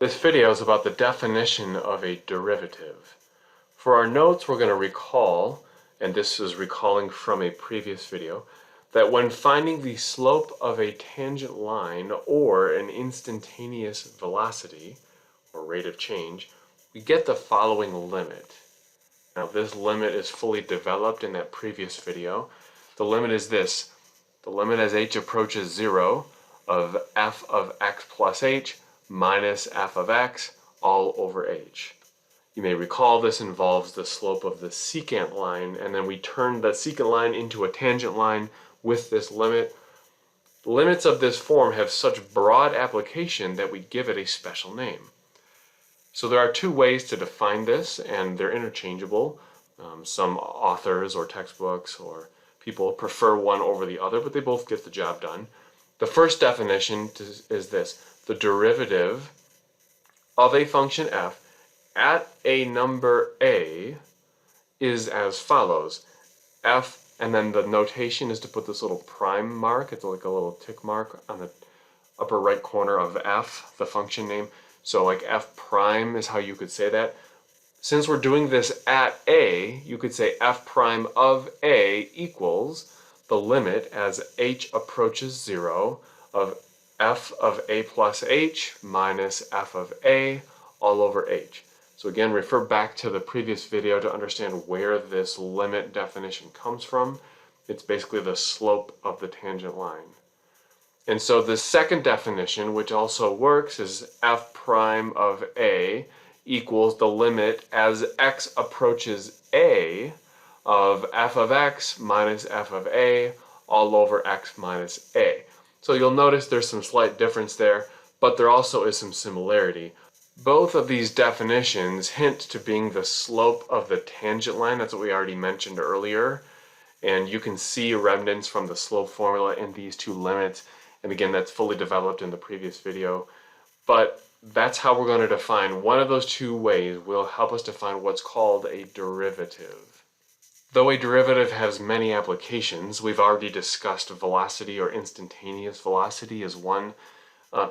This video is about the definition of a derivative. For our notes, we're going to recall, and this is recalling from a previous video, that when finding the slope of a tangent line or an instantaneous velocity, or rate of change, we get the following limit. Now this limit is fully developed in that previous video. The limit is this. The limit as h approaches 0 of f of x plus h minus f of x all over h. You may recall this involves the slope of the secant line, and then we turn the secant line into a tangent line with this limit. The limits of this form have such broad application that we give it a special name. So there are two ways to define this, and they're interchangeable. Some authors or textbooks or people prefer one over the other, but they both get the job done. The first definition is this: the derivative of a function f at a number a is as follows. F, and then the notation is to put this little prime mark. It's like a little tick mark on the upper right corner of f, the function name. So like f prime is how you could say that. Since we're doing this at a, you could say f prime of a equals the limit as h approaches 0 of f of a plus h minus f of a all over h. So again, refer back to the previous video to understand where this limit definition comes from. It's basically the slope of the tangent line. And so the second definition, which also works, is f prime of a equals the limit as x approaches a of f of x minus f of a all over x minus a. So you'll notice there's some slight difference there, but there also is some similarity. Both of these definitions hint to being the slope of the tangent line. That's what we already mentioned earlier. And you can see remnants from the slope formula in these two limits. And again, that's fully developed in the previous video. But that's how we're going to define. One of those two ways will help us define what's called a derivative. Though a derivative has many applications, we've already discussed velocity or instantaneous velocity as one.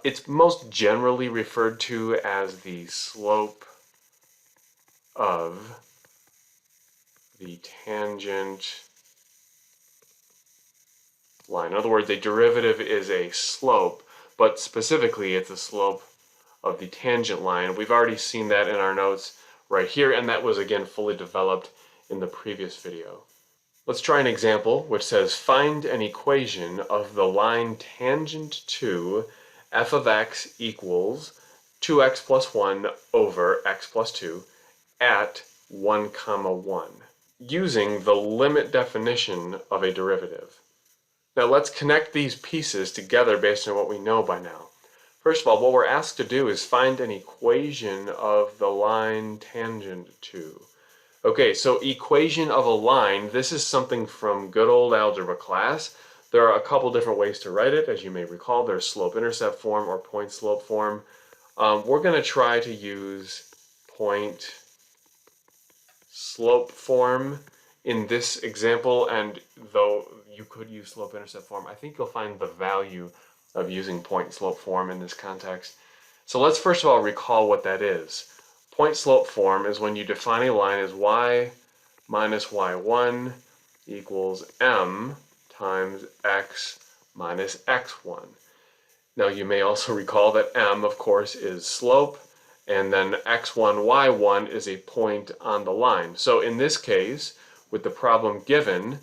It's most generally referred to as the slope of the tangent line. In other words, a derivative is a slope, but specifically it's a slope of the tangent line. We've already seen that in our notes right here, and that was again fully developed in the previous video. Let's try an example which says find an equation of the line tangent to f of x equals 2x plus 1 over x plus 2 at 1 comma 1 using the limit definition of a derivative. Now let's connect these pieces together based on what we know by now. First of all, what we're asked to do is find an equation of the line tangent to. Okay, so equation of a line, this is something from good old algebra class. There are a couple different ways to write it. As you may recall, there's slope-intercept form or point-slope form. We're going to try to use point-slope form in this example, and though you could use slope-intercept form, I think you'll find the value of using point-slope form in this context. So let's first of all recall what that is. Point-slope form is when you define a line as y minus y1 equals m times x minus x1. Now you may also recall that m, of course, is slope, and then x1, y1 is a point on the line. So in this case, with the problem given,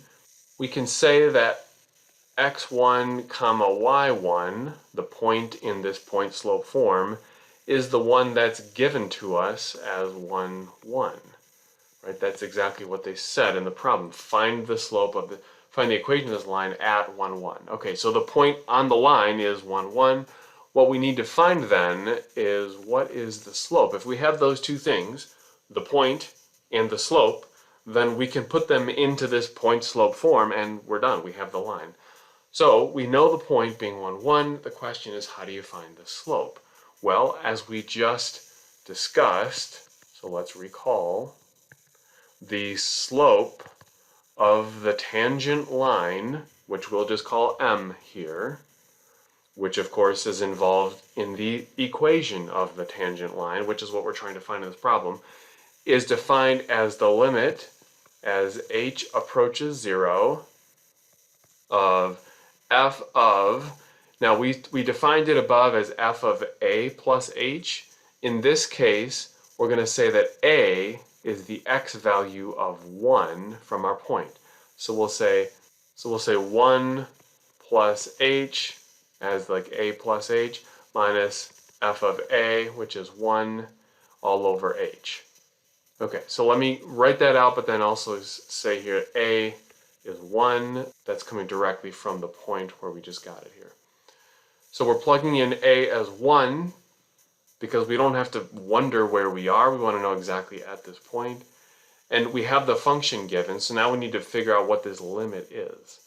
we can say that x1 comma y1, the point in this point-slope form, is the one that's given to us as 1, 1. Right? That's exactly what they said in the problem. Find the equation of this line at 1, 1. Okay, so the point on the line is 1, 1. What we need to find then is what is the slope. If we have those two things, the point and the slope, then we can put them into this point-slope form and we're done. We have the line. So we know the point being 1, 1. The question is, how do you find the slope? Well, as we just discussed, so let's recall, the slope of the tangent line, which we'll just call m here, which of course is involved in the equation of the tangent line, which is what we're trying to find in this problem, is defined as the limit as h approaches 0 of f of, now we defined it above as f of a plus h. In this case, we're going to say that a is the x value of 1 from our point. So we'll say 1 plus h as like a plus h minus f of a, which is 1 all over h. Okay, so let me write that out, but then also say here a is 1. That's coming directly from the point where we just got it here. So we're plugging in a as 1 because we don't have to wonder where we are. We want to know exactly at this point. And we have the function given, so now we need to figure out what this limit is.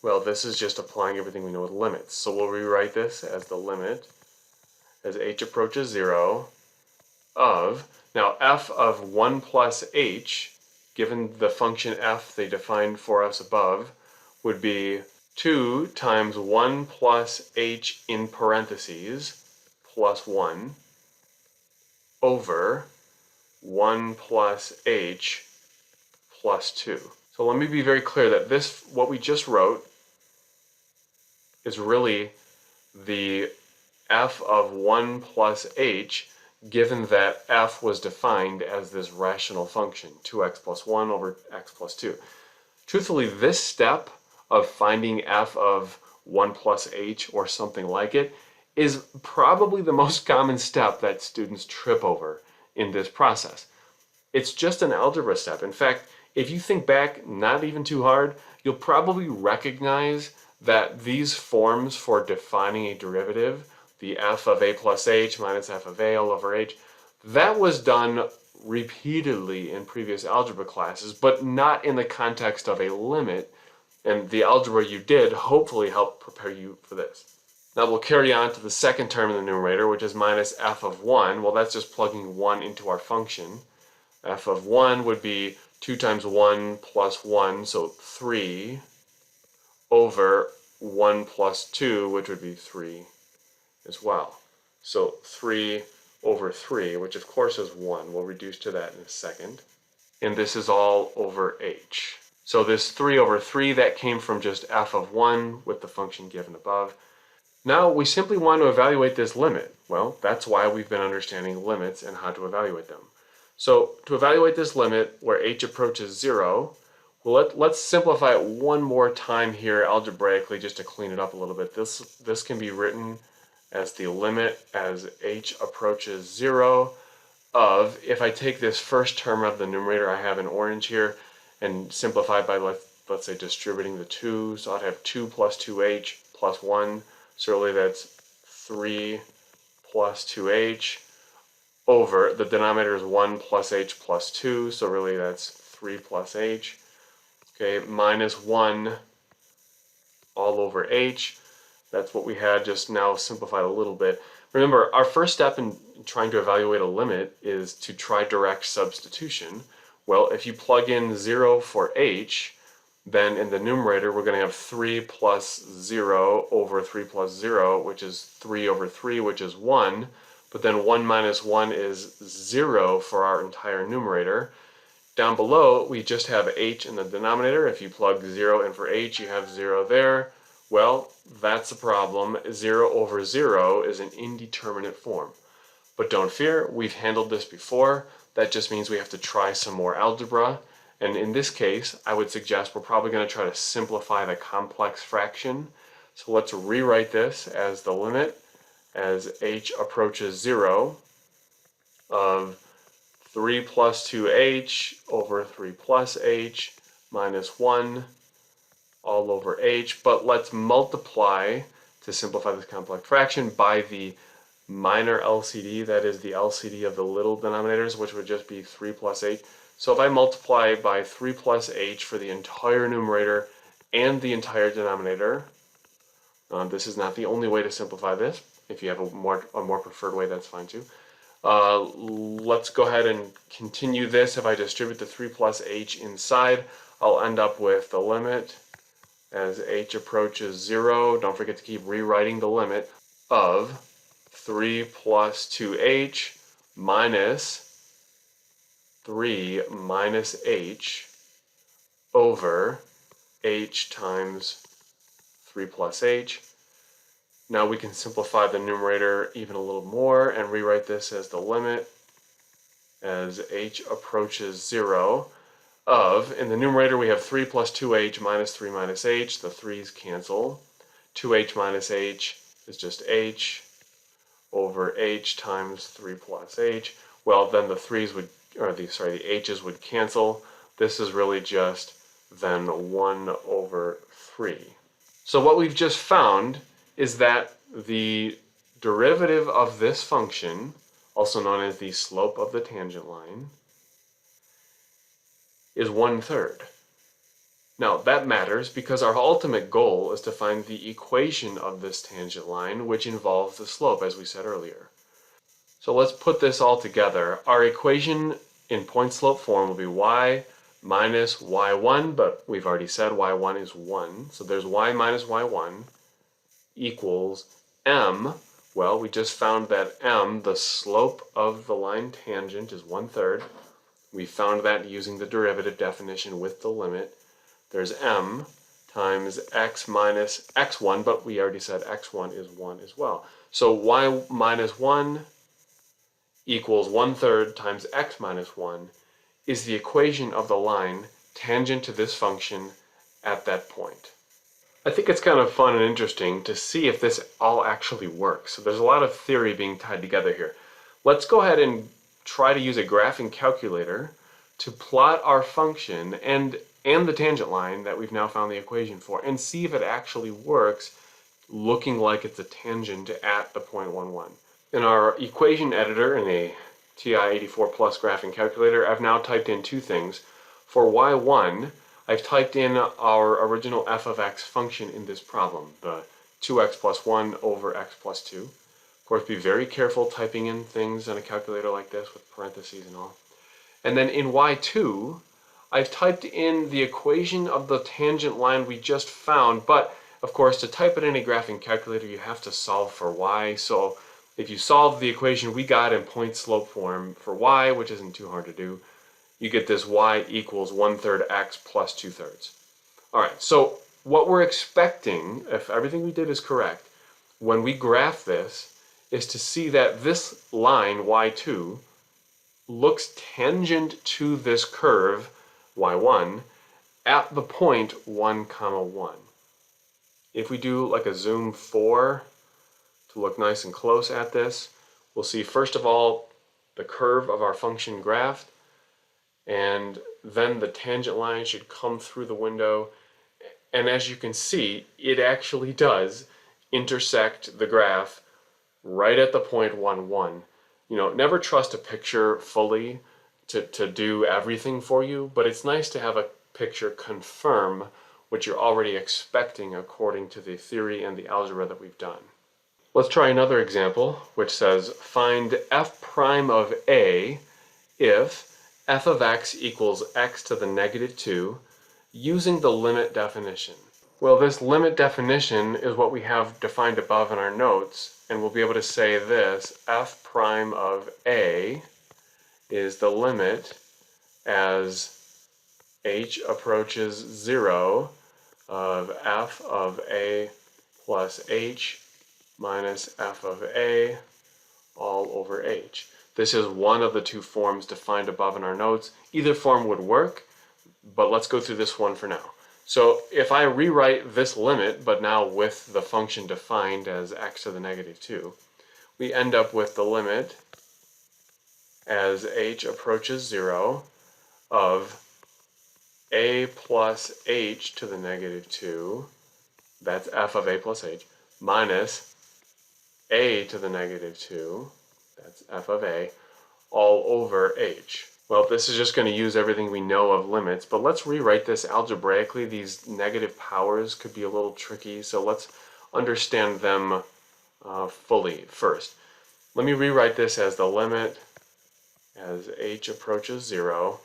Well, this is just applying everything we know with limits. So we'll rewrite this as the limit as h approaches 0 of, now f of 1 plus h, given the function f they defined for us above, would be 2 times 1 plus h in parentheses plus 1 over 1 plus h plus 2. So let me be very clear that this, what we just wrote, is really the f of 1 plus h, given that f was defined as this rational function, 2x plus 1 over x plus 2. Truthfully, this step of finding f of 1 plus h or something like it is probably the most common step that students trip over in this process. It's just an algebra step. In fact, if you think back not even too hard, you'll probably recognize that these forms for defining a derivative, the f of a plus h minus f of a all over h, that was done repeatedly in previous algebra classes, but not in the context of a limit. And the algebra you did hopefully helped prepare you for this. Now we'll carry on to the second term in the numerator, which is minus f of 1. Well, that's just plugging 1 into our function. F of 1 would be 2 times 1 plus 1, so 3, over 1 plus 2, which would be 3 as well. So 3 over 3, which of course is 1. We'll reduce to that in a second. And this is all over h. So this 3 over 3, that came from just f of 1 with the function given above. Now we simply want to evaluate this limit. Well, that's why we've been understanding limits and how to evaluate them. So to evaluate this limit where h approaches 0, well, let's simplify it one more time here algebraically just to clean it up a little bit. This can be written as the limit as h approaches 0 of, if I take this first term of the numerator I have in orange here and simplify by, let's say, distributing the 2, so I'd have 2 plus 2h plus 1, so really that's 3 plus 2h over, the denominator is 1 plus h plus 2, so really that's 3 plus h, okay, minus 1 all over h. That's what we had just now simplified a little bit. Remember, our first step in trying to evaluate a limit is to try direct substitution. Well, if you plug in 0 for h, then in the numerator we're going to have 3 plus 0 over 3 plus 0, which is 3 over 3, which is 1. But then 1 minus 1 is 0 for our entire numerator. Down below, we just have h in the denominator. If you plug 0 in for h, you have 0 there. Well, that's a problem. 0 over 0 is an indeterminate form. But don't fear, we've handled this before. That just means we have to try some more algebra. And in this case, I would suggest we're probably going to try to simplify the complex fraction. So let's rewrite this as the limit as h approaches 0 of 3 plus 2h over 3 plus h minus 1 all over h. But let's multiply, to simplify this complex fraction, by the minor LCD, that is the LCD of the little denominators, which would just be 3 plus h. So if I multiply by 3 plus h for the entire numerator and the entire denominator, this is not the only way to simplify this. If you have a more preferred way, that's fine too. Let's go ahead and continue this. If I distribute the 3 plus h inside, I'll end up with the limit as h approaches 0, don't forget to keep rewriting the limit, of 3 plus 2h minus 3 minus h over h times 3 plus h. Now we can simplify the numerator even a little more and rewrite this as the limit as h approaches 0 of, in the numerator we have 3 plus 2h minus 3 minus h, the 3's cancel. 2h minus h is just h over h times 3 plus h. Well, then the 3's would, or the h's would cancel. This is really just then 1 over 3. So what we've just found is that the derivative of this function, also known as the slope of the tangent line, is 1/3. Now that matters because our ultimate goal is to find the equation of this tangent line, which involves the slope, as we said earlier. So let's put this all together. Our equation in point slope form will be y minus y1, but we've already said y1 is 1. So there's y minus y1 equals m. Well, we just found that m, the slope of the line tangent, is 1/3. We found that using the derivative definition with the limit. There's m times x minus x1, but we already said x1 is 1 as well. So y minus 1 equals 1/3 times x minus 1 is the equation of the line tangent to this function at that point. I think it's kind of fun and interesting to see if this all actually works. So there's a lot of theory being tied together here. Let's go ahead and try to use a graphing calculator to plot our function and the tangent line that we've now found the equation for, and see if it actually works looking like it's a tangent at the point 1, 1. In our equation editor in a TI-84 Plus graphing calculator, I've now typed in two things. For y1, I've typed in our original f of x function in this problem, the 2x plus 1 over x plus 2. Of course, be very careful typing in things in a calculator like this with parentheses and all. And then in y2, I've typed in the equation of the tangent line we just found, but of course to type it in a graphing calculator you have to solve for y, so if you solve the equation we got in point slope form for y, which isn't too hard to do, you get this y equals 1/3 x plus 2/3. Alright, so what we're expecting, if everything we did is correct, when we graph this, is to see that this line, y2, looks tangent to this curve, y1, at the point 1, 1. If we do like a zoom 4 to look nice and close at this, we'll see first of all the curve of our function graphed, and then the tangent line should come through the window, and as you can see, it actually does intersect the graph right at the point 1, 1. You know, never trust a picture fully to do everything for you, but it's nice to have a picture confirm what you're already expecting according to the theory and the algebra that we've done. Let's try another example, which says find f prime of a if f of x equals x to the negative 2 using the limit definition. Well, this limit definition is what we have defined above in our notes, and we'll be able to say this: f prime of a is the limit as h approaches 0 of f of a plus h minus f of a all over h. This is one of the two forms defined above in our notes. Either form would work, but let's go through this one for now. So if I rewrite this limit, but now with the function defined as x to the negative 2, we end up with the limit as h approaches 0 of a plus h to the negative 2, that's f of a plus h, minus a to the negative 2, that's f of a, all over h. Well, this is just going to use everything we know of limits, but let's rewrite this algebraically. These negative powers could be a little tricky, so let's understand them fully first. Let me rewrite this as the limit as h approaches 0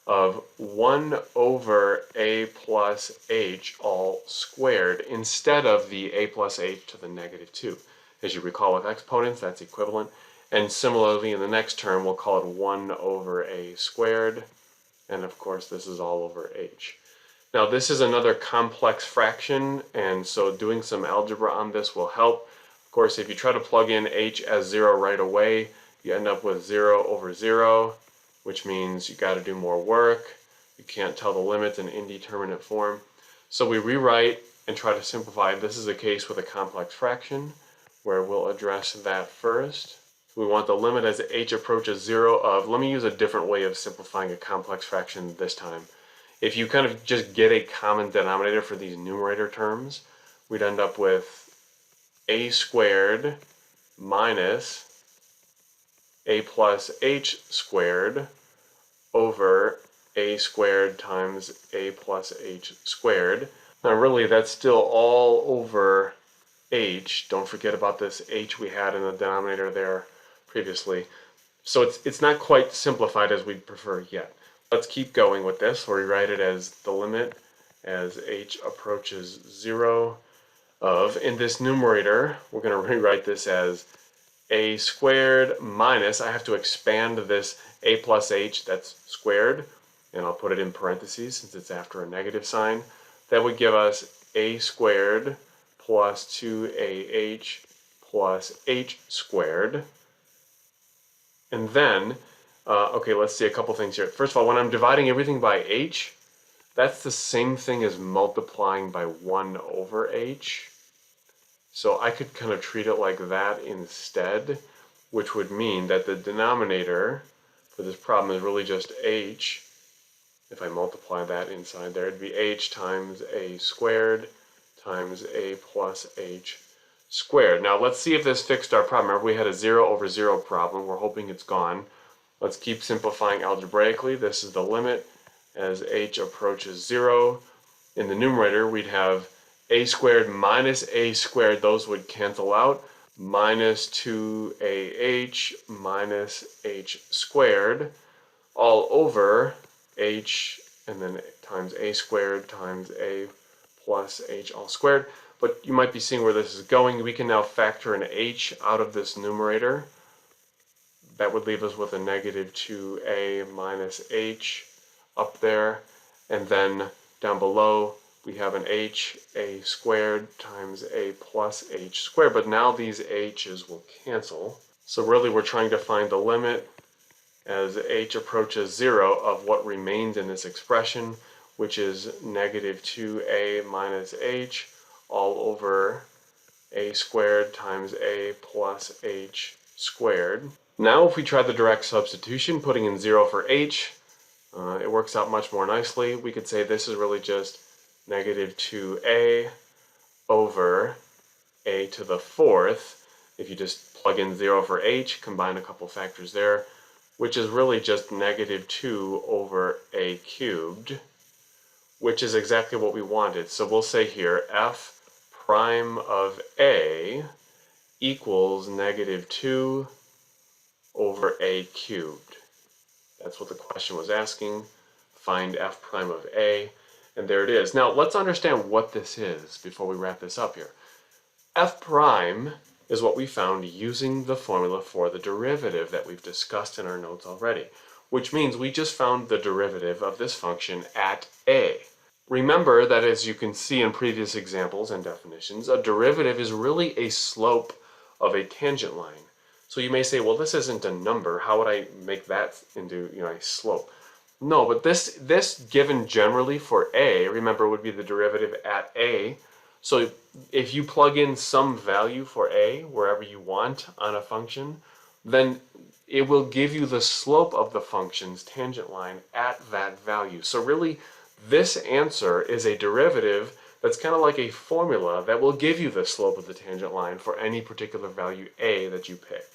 of 1 over a plus h all squared instead of the a plus h to the negative 2. As you recall with exponents, that's equivalent. And similarly, in the next term, we'll call it 1 over a squared. And of course, this is all over h. Now, this is another complex fraction, and so doing some algebra on this will help. Of course, if you try to plug in h as 0 right away, you end up with 0 over 0, which means you got to do more work. You can't tell the limits in indeterminate form. So we rewrite and try to simplify. This is a case with a complex fraction, where we'll address that first. We want the limit as h approaches 0 of, let me use a different way of simplifying a complex fraction this time. If you kind of just get a common denominator for these numerator terms, we'd end up with a squared minus a plus h squared over a squared times a plus h squared. Now really that's still all over h. Don't forget about this h we had in the denominator there previously. So it's not quite simplified as we'd prefer yet. Let's keep going with this. We'll rewrite it as the limit as h approaches 0 of, in this numerator, we're going to rewrite this as a squared minus, I have to expand this a plus h, that's squared, and I'll put it in parentheses since it's after a negative sign. That would give us a squared plus 2ah plus h squared. And then, okay, let's see a couple things here. First of all, when I'm dividing everything by h, that's the same thing as multiplying by 1 over h. So I could kind of treat it like that instead, which would mean that the denominator for this problem is really just h. If I multiply that inside there, it'd be h times a squared times a plus h squared. Now let's see if this fixed our problem. Remember we had a 0 over 0 problem. We're hoping it's gone. Let's keep simplifying algebraically. This is the limit as h approaches 0. In the numerator, we'd have a squared minus a squared, those would cancel out, minus 2ah minus h squared, all over h, and then times a squared times a plus h all squared. But you might be seeing where this is going. We can now factor an h out of this numerator. That would leave us with a negative 2a minus h up there, and then down below we have an h, a squared times a plus h squared, but now these h's will cancel. So really we're trying to find the limit as h approaches 0 of what remains in this expression, which is negative 2a minus h all over a squared times a plus h squared. Now if we try the direct substitution, putting in 0 for h, it works out much more nicely. We could say this is really just negative 2a over a to the 4th. If you just plug in 0 for h, combine a couple factors there, which is really just negative 2 over a cubed, which is exactly what we wanted. So we'll say here f prime of a equals negative 2 over a cubed. That's what the question was asking. Find f prime of a. And there it is. Now let's understand what this is before we wrap this up here. F prime is what we found using the formula for the derivative that we've discussed in our notes already, which means we just found the derivative of this function at a. Remember that as you can see in previous examples and definitions, a derivative is really a slope of a tangent line. So you may say, well, this isn't a number. How would I make that into a slope? No, but this given generally for a, remember, would be the derivative at a. So if you plug in some value for a wherever you want on a function, then it will give you the slope of the function's tangent line at that value. So really, this answer is a derivative that's kind of like a formula that will give you the slope of the tangent line for any particular value a that you pick.